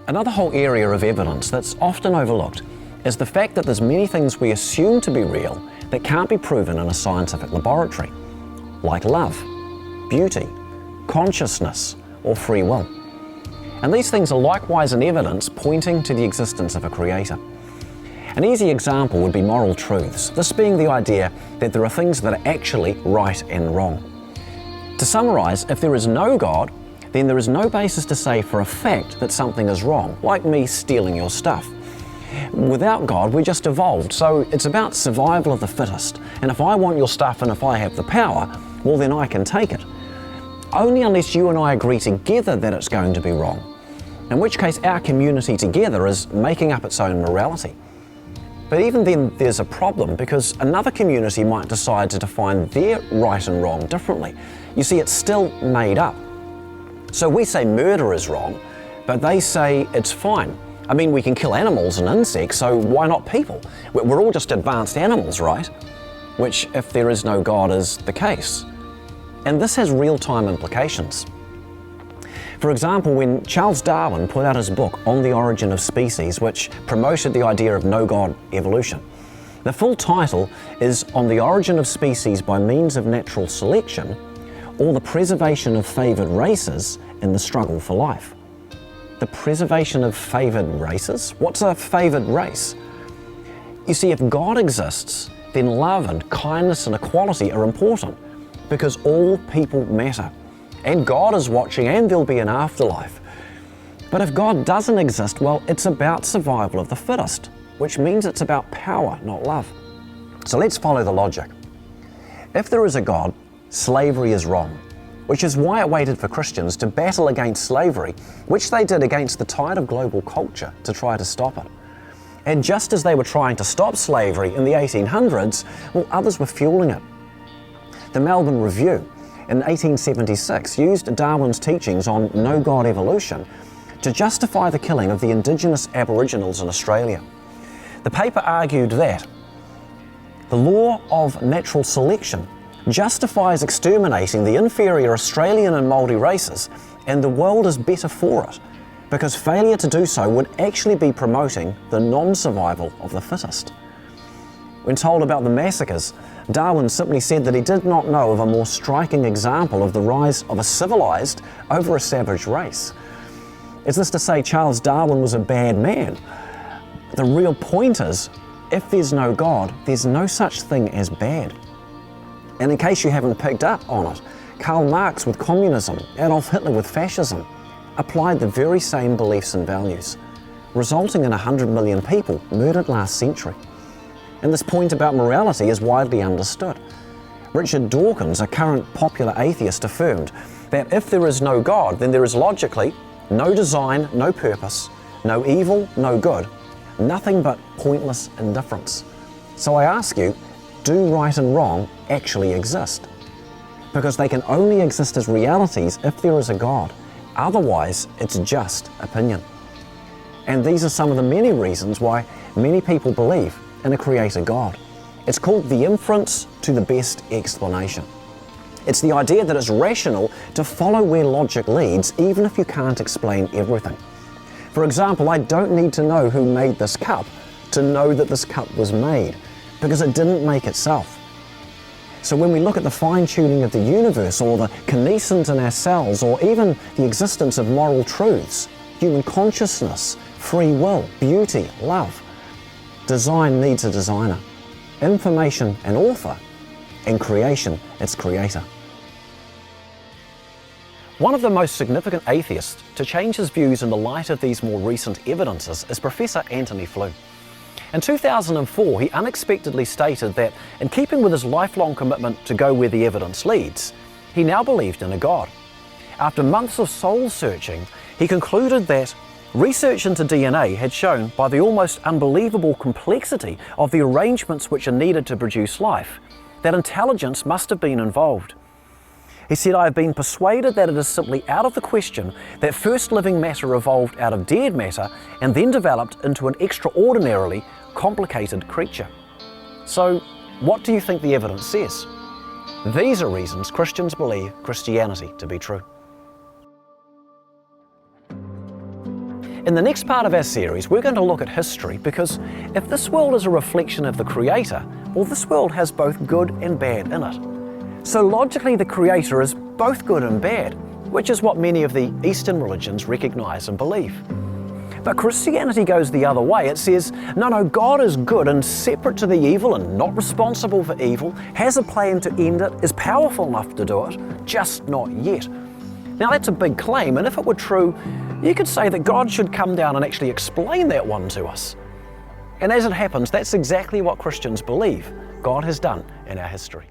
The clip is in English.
Another whole area of evidence that's often overlooked is the fact that there's many things we assume to be real that can't be proven in a scientific laboratory, like love, beauty, consciousness, or free will. And these things are likewise an evidence pointing to the existence of a creator. An easy example would be moral truths, this being the idea that there are things that are actually right and wrong. To summarize, if there is no God, then there is no basis to say for a fact that something is wrong, like me stealing your stuff. Without God, we just evolved, so it's about survival of the fittest. And if I want your stuff and if I have the power, well then I can take it. Only unless you and I agree together that it's going to be wrong, in which case our community together is making up its own morality. But even then there's a problem, because another community might decide to define their right and wrong differently. You see, it's still made up. So we say murder is wrong, but they say it's fine. I mean, we can kill animals and insects, so why not people? We're all just advanced animals, right? Which, if there is no God, is the case. And this has real-time implications. For example, when Charles Darwin put out his book On the Origin of Species, which promoted the idea of no-God evolution, the full title is On the Origin of Species by Means of Natural Selection, or the preservation of favoured races in the struggle for life. The preservation of favoured races? What's a favoured race? You see, if God exists, then love and kindness and equality are important, because all people matter. And God is watching, and there'll be an afterlife. But if God doesn't exist, well, it's about survival of the fittest, which means it's about power, not love. So let's follow the logic. If there is a God, slavery is wrong, which is why it waited for Christians to battle against slavery, which they did against the tide of global culture to try to stop it. And just as they were trying to stop slavery in the 1800s, well, others were fueling it. The Melbourne Review in 1876 used Darwin's teachings on no-God evolution to justify the killing of the indigenous Aboriginals in Australia. The paper argued that the law of natural selection justifies exterminating the inferior Australian and Māori races, and the world is better for it, because failure to do so would actually be promoting the non-survival of the fittest. When told about the massacres, Darwin simply said that he did not know of a more striking example of the rise of a civilized over a savage race. Is this to say Charles Darwin was a bad man? The real point is, if there's no God, there's no such thing as bad. And in case you haven't picked up on it, Karl Marx with communism, Adolf Hitler with fascism, applied the very same beliefs and values, resulting in 100 million people murdered last century. And this point about morality is widely understood. Richard Dawkins, a current popular atheist, affirmed that if there is no God, then there is logically no design, no purpose, no evil, no good, nothing but pointless indifference. So I ask you, do right and wrong actually exist? Because they can only exist as realities if there is a God. Otherwise, it's just opinion. And these are some of the many reasons why many people believe in a creator God. It's called the inference to the best explanation. It's the idea that it's rational to follow where logic leads, even if you can't explain everything. For example, I don't need to know who made this cup to know that this cup was made, because it didn't make itself. So when we look at the fine-tuning of the universe, or the kinesins in our cells, or even the existence of moral truths, human consciousness, free will, beauty, love, design needs a designer, information an author, and creation its creator. One of the most significant atheists to change his views in the light of these more recent evidences is Professor Antony Flew. In 2004, he unexpectedly stated that, in keeping with his lifelong commitment to go where the evidence leads, he now believed in a God. After months of soul-searching, he concluded that research into DNA had shown, by the almost unbelievable complexity of the arrangements which are needed to produce life, that intelligence must have been involved. He said, "I have been persuaded that it is simply out of the question that first living matter evolved out of dead matter and then developed into an extraordinarily complicated creature." So, what do you think the evidence says? These are reasons Christians believe Christianity to be true. In the next part of our series, we're going to look at history, because if this world is a reflection of the Creator, well, this world has both good and bad in it. So logically, the Creator is both good and bad, which is what many of the Eastern religions recognize and believe. But Christianity goes the other way. It says, no, God is good and separate to the evil and not responsible for evil, has a plan to end it, is powerful enough to do it, just not yet. Now that's a big claim, and if it were true, you could say that God should come down and actually explain that one to us. And as it happens, that's exactly what Christians believe God has done in our history.